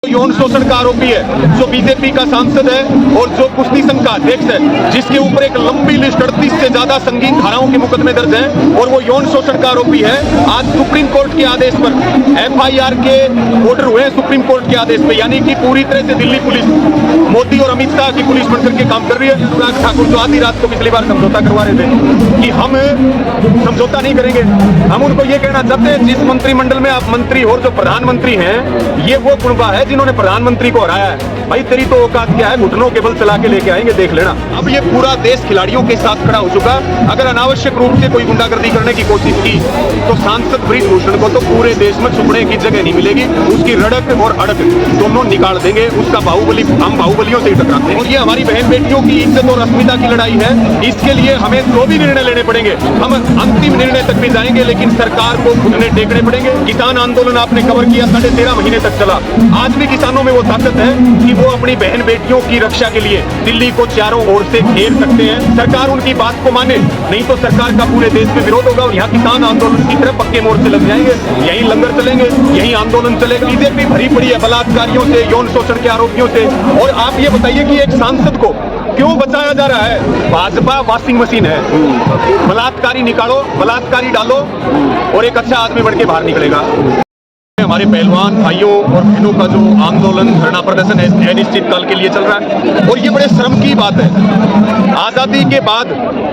यौन शोषण का आरोपी है, जो बीजेपी का सांसद है और जो कुश्ती संघ का अध्यक्ष है, जिसके ऊपर एक लंबी लिस्ट 38 से ज्यादा संगीन धाराओं के मुकदमे दर्ज हैं और वो यौन शोषण का आरोपी है। आज सुप्रीम कोर्ट के आदेश पर एफआईआर के ऑर्डर हुए सुप्रीम कोर्ट के आदेश पे, यानी कि पूरी तरह से दिल्ली पुलिस मोदी और अमित शाह की पुलिस बनकर के काम कर रही है। अनुराग ठाकुर जो आधी रात को पिछली बार समझौता करवा रहे थे कि हम समझौता नहीं करेंगे, हम उनको ये कहना चाहते हैं जिस मंत्रिमंडल में आप मंत्री हो, जो प्रधानमंत्री हैं, ये वो कुनबा है जिन्होंने प्रधानमंत्री को हराया है। भाई तेरी तो औकात क्या है, घुटनों के बल चला के लेके आएंगे, देख लेना। अब ये पूरा देश खिलाड़ियों के साथ खड़ा हो चुका। अगर अनावश्यक रूप से कोई गुंडागर्दी करने की कोशिश की तो सांसद ब्रिजभूषण को तो पूरे देश में छुपने की जगह नहीं मिलेगी। उसकी रड़क और अड़क दोनों निकाल देंगे, उसका बाहुबली हम बाहुबलियों से ही टकराते हैं। और ये हमारी बहन बेटियों की इज्जत और अस्मिता की लड़ाई है। इसके लिए हमें जो भी निर्णय लेने पड़ेंगे, हम अंतिम निर्णय तक भी जाएंगे, लेकिन सरकार को घुटने टेकने पड़ेंगे। किसान आंदोलन आपने कवर किया, 13.5 महीने तक चला। आज भी किसानों में वो ताकत है कि वो अपनी बहन बेटियों की रक्षा के लिए दिल्ली को चारों ओर से घेर सकते हैं। सरकार उनकी बात को माने, नहीं तो सरकार का पूरे देश में विरोध होगा और यहाँ किसान आंदोलन की तरफ पक्के मोर्चे लग जाएंगे। यही लंगर चलेंगे, यही आंदोलन चलेगा। बीजेपी भरी पड़ी है बलात्कारियों से, यौन शोषण के आरोपियों से। और आप ये बताइए कि एक सांसद को क्यों बचाया जा रहा है? भाजपा वॉशिंग मशीन है, बलात्कारी निकालो, बलात्कारी डालो और एक अच्छा आदमी बन के बाहर निकलेगा। हमारे पहलवान भाइयों और बहनों का जो आंदोलन धरना प्रदर्शन है अनिश्चितकाल के लिए चल रहा है और ये बड़े शर्म की बात है। आजादी के बाद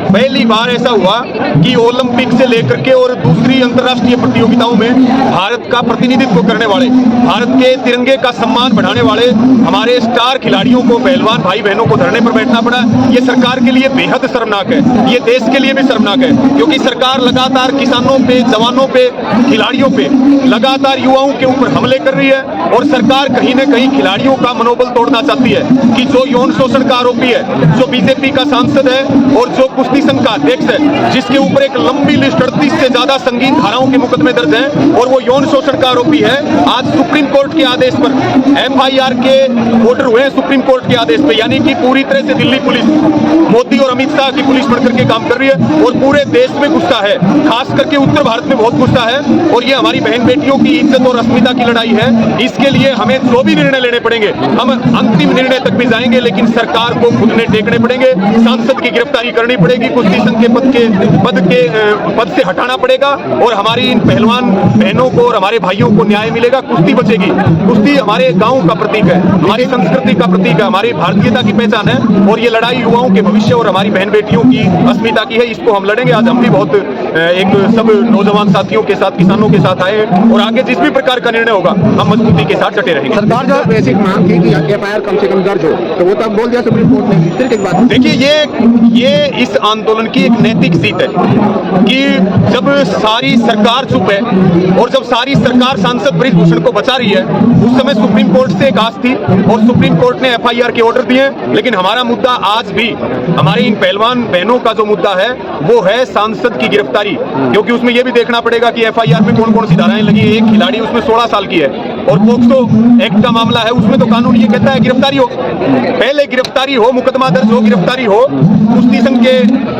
पहली बार ऐसा हुआ कि ओलंपिक से लेकर के और दूसरी अंतर्राष्ट्रीय प्रतियोगिताओं में भारत का प्रतिनिधित्व करने वाले, भारत के तिरंगे का सम्मान बढ़ाने वाले हमारे स्टार खिलाड़ियों को, पहलवान भाई बहनों को धरने पर बैठना पड़ा। ये सरकार के लिए बेहद शर्मनाक है, ये देश के लिए भी शर्मनाक है, क्योंकि सरकार लगातार किसानों पे, जवानों पे, खिलाड़ियों पे, लगातार युवाओं के ऊपर हमले कर रही है। और सरकार कहीं न कहीं खिलाड़ियों का मनोबल तोड़ना चाहती है कि जो यौन शोषण का आरोपी है, जो बीजेपी का सांसद है और जो कुश्ती संघ का अध्यक्ष है, जिसके ऊपर एक लंबी लिस्ट 38 से ज्यादा संगीन धाराओं के मुकदमे दर्ज हैं और वो यौन शोषण का आरोपी है। आज सुप्रीम कोर्ट के आदेश पर एफआईआर के ऑर्डर हुए सुप्रीम कोर्ट के आदेश पे, यानी कि पूरी तरह से दिल्ली पुलिस मोदी और अमित शाह की पुलिस बनकर के काम कर रही है और पूरे देश में गुस्सा है, खास करके उत्तर भारत में बहुत गुस्सा है। और ये हमारी बहन बेटियों की इज्जत और अस्मिता की लड़ाई है। इसके लिए हमें जो भी निर्णय लेने पड़ेंगे, हम अंतिम निर्णय तक भी जाएंगे, लेकिन सरकार को घुटने टेकने पड़ेंगे। सांसद की गिरफ्तारी करनी पड़ेगी, कुश्ती संघ के पद से हटाना पड़ेगा और हमारी इन पहलवान बहनों को और हमारे भाइयों को न्याय मिलेगा। कुश्ती बचेगी। कुश्ती हमारे गांव का प्रतीक है, हमारी संस्कृति का प्रतीक है, हमारी भारतीयता की पहचान है और ये लड़ाई युवाओं के भविष्य और हमारी बहन बेटियों की अस्मिता की है। इसको हम लड़ेंगे। आज हम भी बहुत एक सब नौजवान साथियों के साथ, किसानों के साथ आए और आगे जिस भी प्रकार का निर्णय होगा हम मजबूती के साथ डटे रहेंगे। सरकार जो बेसिक मांग की कि एफआईआर कम से कम दर्ज हो, तो वो तब बोल दिया सुप्रीम कोर्ट ने। फिर एक बात देखिए, ये इस आंदोलन की एक नैतिक जीत है कि जब सारी सरकार चुप है और जब सारी सरकार सांसद ब्रिजभूषण को बचा रही है, उस समय सुप्रीम कोर्ट से एक आस थी और सुप्रीम कोर्ट ने एफआईआर के ऑर्डर दिए। लेकिन हमारा मुद्दा आज भी, हमारे इन पहलवान बहनों का जो मुद्दा है वो है सांसद की गिरफ्तारी, क्योंकि उसमें यह भी देखना पड़ेगा कि एफआईआर में कौन कौन सी धाराएं लगी है। एक खिलाड़ी उसमें 16 साल की है और पोक्सो एक्ट का मामला है, उसमें तो कानून ये कहता है गिरफ्तारी हो, पहले गिरफ्तारी हो, मुकदमा दर्ज हो, गिरफ्तारी हो, कुश्ती संघ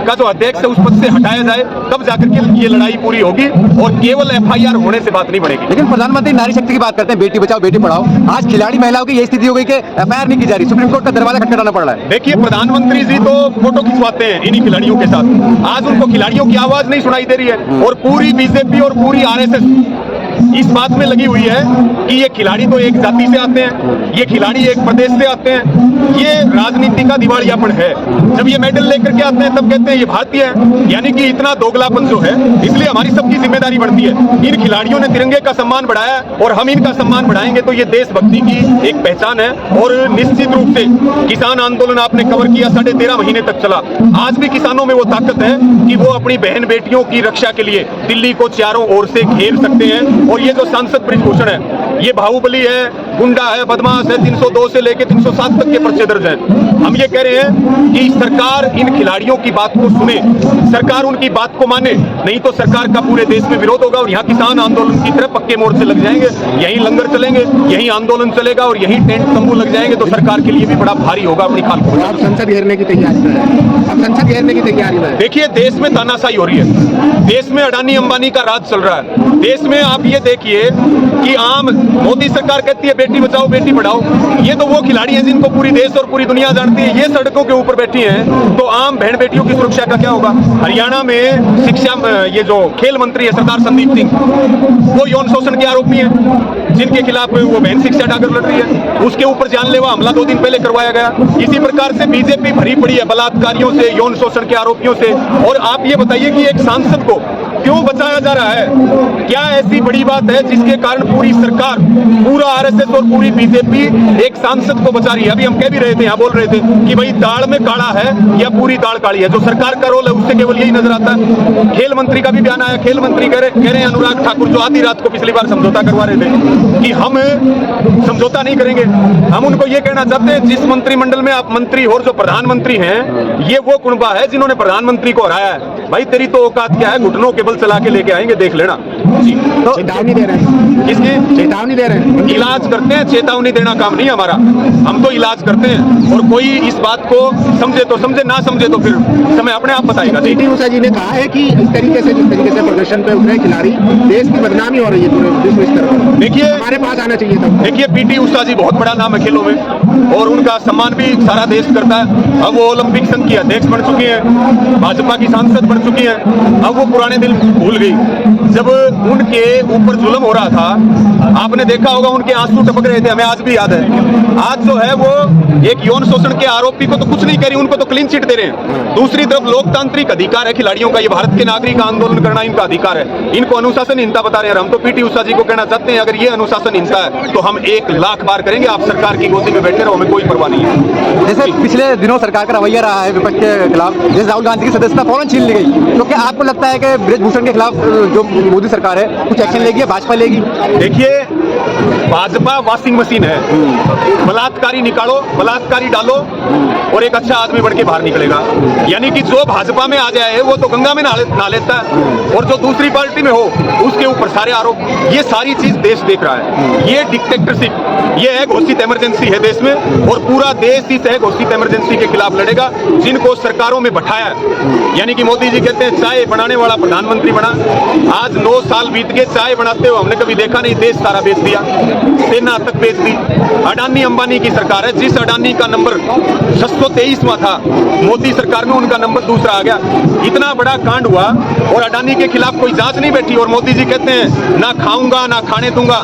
का जो अध्यक्ष है उस पद से हटाया जाए, तब जाकर के ये लड़ाई पूरी होगी और केवल एफआईआर होने से बात नहीं बढ़ेगी। लेकिन प्रधानमंत्री नारी शक्ति की बात करते हैं, बेटी बचाओ बेटी पढ़ाओ। आज खिलाड़ी महिलाओं की यही स्थिति हो गई कि एफआईआर नहीं की जा रही, सुप्रीम कोर्ट का दरवाजा खटखटाना पड़ रहा है। देखिए, प्रधानमंत्री जी तो फोटो खिंचवाते हैं इन्हीं खिलाड़ियों के साथ। आज उनको खिलाड़ियों की आवाज नहीं सुनाई दे रही है और पूरी बीजेपी और पूरी आरएसएस इस बात में लगी हुई है कि ये खिलाड़ी तो एक जाति से आते हैं, ये खिलाड़ी एक प्रदेश से आते हैं। ये राजनीति का दिवालियापन है। जब ये मेडल लेकर के आते हैं तब कहते हैं ये भारतीय है, यानी कि इतना दोगलापन जो है। इसलिए हमारी सबकी जिम्मेदारी बढ़ती है। इन खिलाड़ियों ने तिरंगे का सम्मान बढ़ाया और हम इनका सम्मान बढ़ाएंगे तो ये देशभक्ति की एक पहचान है। और निश्चित रूप से किसान आंदोलन आपने कवर किया, 13.5 महीने तक चला। आज भी किसानों में वो ताकत है कि वो अपनी बहन बेटियों की रक्षा के लिए दिल्ली को चारों ओर से घेर सकते हैं। और ये जो सांसद ब्रिजभूषण है, ये बाहुबली है, गुंडा है, बदमाश है, 302 से लेकर 307 तक के पर्चे दर्ज हैं। हम ये कह रहे हैं कि सरकार इन खिलाड़ियों की बात को सुने, सरकार उनकी बात को माने, नहीं तो सरकार का पूरे देश में विरोध होगा और यहाँ किसान आंदोलन की तरफ पक्के मोर्चे लग जाएंगे। यही लंगर चलेंगे, यही आंदोलन चलेगा और यही टेंट तंबू लग जाएंगे तो सरकार के लिए भी बड़ा भारी होगा अपनी खाल को। आप संसद घेरने की तैयारी में है, आप संसद घेरने की तैयारी में। देखिए, देश में तानाशाही हो रही है, देश में अडानी अंबानी का राज चल रहा है। देश में आप ये देखिए कि आम मोदी सरकार कहती है बेटी बचाओ बेटी पढ़ाओ, ये तो वो खिलाड़ी हैं जिनको पूरी देश और पूरी दुनिया जानती है, ये सड़कों के ऊपर बैठी हैं, तो आम बहन बेटियों की सुरक्षा का क्या होगा? हरियाणा में शिक्षा, ये जो खेल मंत्री है सरदार संदीप सिंह, वो यौन शोषण के आरोपी हैं, जिनके खिलाफ वो बहन शिक्षा डाकर लड़ रही है, उसके ऊपर जानलेवा हमला 2 दिन पहले करवाया गया। इसी प्रकार से बीजेपी भरी पड़ी है बलात्कारियों से, यौन शोषण के आरोपियों से। और आप ये बताइए कि एक सांसद को क्यों बचाया जा रहा है? क्या ऐसी बड़ी बात है जिसके कारण पूरी सरकार, पूरा आरएसएस और पूरी बीजेपी एक सांसद को बचा रही है? अभी हम कह भी रहे थे, यहाँ बोल रहे थे कि भाई दाल में काला है या पूरी दाल काली है। जो सरकार का रोल है उससे केवल यही नजर आता है। खेल मंत्री का भी बयान आया, खेल मंत्री कह रहे हैं अनुराग ठाकुर, जो आधी रात को पिछली बार समझौता करवा रहे थे, कि हम समझौता नहीं करेंगे। हम उनको ये कहना चाहते हैं, जिस मंत्रिमंडल में आप मंत्री और जो प्रधानमंत्री हैं, ये वो कुनबा है जिन्होंने प्रधानमंत्री को हराया है। भाई तेरी तो औकात क्या है? घुटनों के बल चला के लेके आएंगे, देख लेना। जी, तो चेतावनी दे रहे हैं, किसकी चेतावनी दे रहे हैं? इलाज करते हैं, चेतावनी देना काम नहीं हमारा। हम तो इलाज करते हैं, और कोई इस बात को समझे तो समझे, ना समझे तो फिर समय अपने आप बताएगा। पीटी उषा जी ने कहा है कि इस तरीके से, जिस तरीके से प्रदर्शन पे उतरे खिलाड़ी, देश की बदनामी हो रही है पूरे विश्व स्तर पर। देखिए, हमारे पास आना चाहिए था। देखिए पीटी उषा जी बहुत बड़ा नाम है खेलों में, और उनका सम्मान भी सारा देश करता है। अब वो ओलंपिक संघ की अध्यक्ष बन चुकी हैं, भाजपा की सांसद बन चुकी हैं। अब वो पुराने दिन भूल गई जब उनके ऊपर जुल्म हो रहा था। आपने देखा होगा उनके आंसू टपक रहे थे, हमें आज भी याद है। आज जो है वो एक यौन शोषण के आरोपी को तो कुछ नहीं कह रही, उनको तो क्लीन चिट दे रहे हैं। दूसरी तरफ लोकतांत्रिक अधिकार है खिलाड़ियों का, ये भारत के नागरिक आंदोलन करना इनका अधिकार है, इनको अनुशासनहीनता बता रहे हैं। हम तो पीटी उषा जी को कहना चाहते हैं, अगर ये अनुशासनहीनता है तो हम 1 लाख बार करेंगे, आप सरकार की गोदी में बैठे रहो, हमें कोई परवाह नहीं है। जैसे पिछले दिनों सरकार का रवैया रहा है विपक्ष के खिलाफ, जैसे राहुल गांधी की सदस्यता फौरन छीन ली गई, तो क्या आपको लगता है कि ब्रजभूषण के खिलाफ जो मोदी सरकार है कुछ एक्शन लेगी या भाजपा लेगी? देखिए, भाजपा वॉशिंग मशीन है, बलात्कारी निकालो, बलात्कारी डालो, और एक अच्छा आदमी बन के बाहर निकलेगा। यानी कि जो भाजपा में आ जाए वो तो गंगा में नहा लेता है, और जो दूसरी पार्टी में हो उसके ऊपर सारे आरोप। ये सारी चीज देश देख रहा है। ये डिक्टेटरशिप, ये है घोषित इमरजेंसी है देश में, और पूरा देश इस है घोषित इमरजेंसी के खिलाफ लड़ेगा, जिनको सरकारों में बैठाया है। यानी कि मोदी जी कहते हैं चाय बनाने वाला प्रधानमंत्री बना। आज 9 साल बीत गए, चाय बनाते हुए हमने कभी देखा नहीं, देश सारा बेच दिया, सेना तक बेच दी। अडानी अंबानी की सरकार है, जिस अडानी का नंबर 623वां था मोदी सरकार में, उनका नंबर दूसरा आ गया। इतना बड़ा कांड हुआ और अडानी के खिलाफ कोई जांच नहीं बैठी, और मोदी जी कहते हैं ना खाऊंगा ना खाने दूंगा।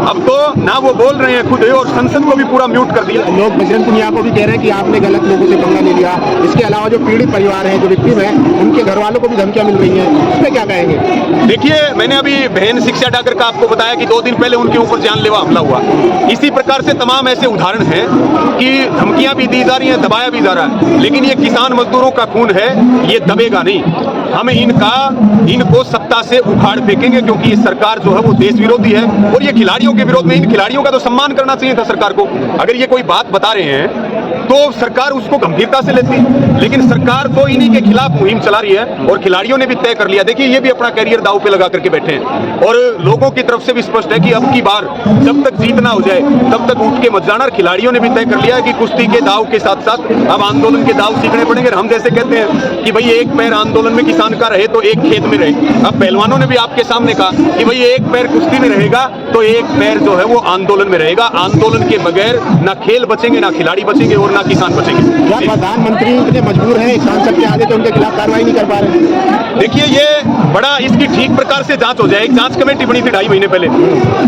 अब तो ना वो बोल रहे हैं खुद, और संसद को भी पूरा म्यूट कर दिया। लोग बजरंग पुनिया को भी कह रहे हैं कि आपने गलत लोगों से पंगा ले लिया। इसके अलावा जो पीड़ित परिवार है, जो विक्टिम है, उनके घर वालों को भी धमकियां मिल रही हैं, इस पे क्या कहेंगे? देखिए, मैंने अभी बहन शिक्षा डाकर का आपको बताया कि 2 दिन पहले उनके ऊपर जानलेवा हमला हुआ। इसी प्रकार से तमाम ऐसे उदाहरण हैं कि धमकियां भी दी जा रही हैं, दबाया भी जा रहा है, लेकिन ये किसान मजदूरों का खून है, ये दबेगा नहीं। हम इनको सत्ता से उखाड़ फेंकेंगे, क्योंकि ये सरकार जो है वो देश विरोधी है, और ये खिलाड़ियों के विरोध में। इन खिलाड़ियों का तो सम्मान करना चाहिए था सरकार को। अगर ये कोई बात बता रहे हैं तो सरकार उसको गंभीरता से लेती, लेकिन सरकार तो इन्हीं के खिलाफ मुहिम चला रही है, और खिलाड़ियों ने भी तय कर लिया। देखिए, ये भी अपना कैरियर दांव पे लगा करके बैठे हैं, और लोगों की तरफ से भी स्पष्ट है कि अब की बार जब तक जीत ना हो जाए तब तक उठ के मत जाना। और खिलाड़ियों ने भी तय कर लिया है कि कुश्ती के दाव के साथ साथ अब आंदोलन के दाव सीखने पड़ेंगे। हम जैसे कहते हैं कि भाई एक पैर आंदोलन में किसान का रहे तो एक खेत में रहे, अब पहलवानों ने भी आपके सामने कहा कि भाई एक पैर कुश्ती में रहेगा तो एक पैर जो है वो आंदोलन में रहेगा। आंदोलन के बगैर ना खेल बचेंगे, ना खिलाड़ी बचेंगे, और ना किसान बचेंगे। क्या प्रधानमंत्री इतने मजबूर हैं सांसद के आगे कि उनके खिलाफ कार्रवाई नहीं कर पा रहे? देखिए, ये बड़ा इसकी ठीक प्रकार से जांच हो जाए। एक जांच कमेटी बनी थी 2.5 महीने पहले,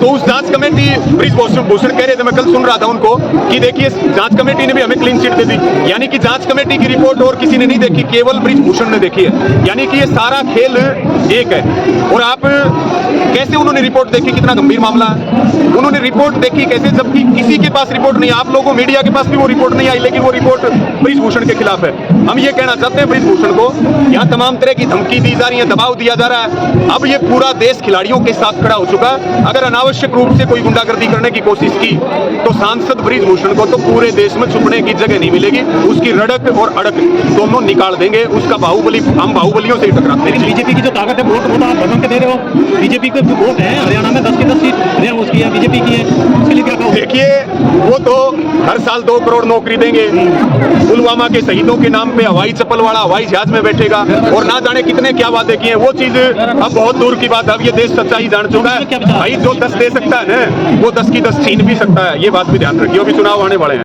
तो उस जांच कमेटी, ब्रिजभूषण कह रहे थे, मैं कल सुन रहा था उनको, कि देखिए जांच कमेटी ने भी हमें क्लीन चिट दे दी। यानी कि जांच कमेटी की रिपोर्ट और किसी ने नहीं देखी, केवल ब्रिजभूषण ने देखी है। यानी कि ये सारा खेल एक है। और आप कैसे उन्होंने रिपोर्ट देखी? कितना गंभीर मामला है। उन्होंने रिपोर्ट देखी कैसे, जबकि किसी के पास रिपोर्ट नहीं। आप लोगों मीडिया के पास भी वो रिपोर्ट नहीं आई, लेकिन वो रिपोर्ट ब्रिजभूषण के खिलाफ है। हम ये कहना चाहते हैं ब्रिजभूषण को, यहाँ तमाम तरह की धमकी दी जा रही है, दबाव दिया जा रहा है। अब ये पूरा देश खिलाड़ियों के साथ खड़ा हो चुका है। अगर अनावश्यक रूप से कोई गुंडागर्दी करने की कोशिश की तो सांसद ब्रिजभूषण को तो पूरे देश में छुपने की जगह नहीं मिलेगी। उसकी रड़क और अड़क दोनों निकाल देंगे। उसका बाहुबली, हम बाहुबलियों से ही टकराते हैं। बीजेपी की जो ताकत है, वोट आप बदल के दे रहे हो, बीजेपी को पे वोट है हरियाणा में 10 की 10 सीट उसकी है बीजेपी की है, उसके लिए क्या कहोगे? देखिए वो तो हर साल 2 करोड़ नौकरी देंगे, पुलवामा के शहीदों के नाम पे हवाई चप्पल वाला हवाई जहाज में बैठेगा और ना जाने कितने क्या वादे किए, वो चीज अब बहुत दूर की बात है। अब ये देश सच्चाई जान चुका है। भाई जो 10 दे सकता है ना, वो 10 की 10 छीन भी सकता है, ये बात भी ध्यान रखिए। अभी चुनाव आने वाले हैं।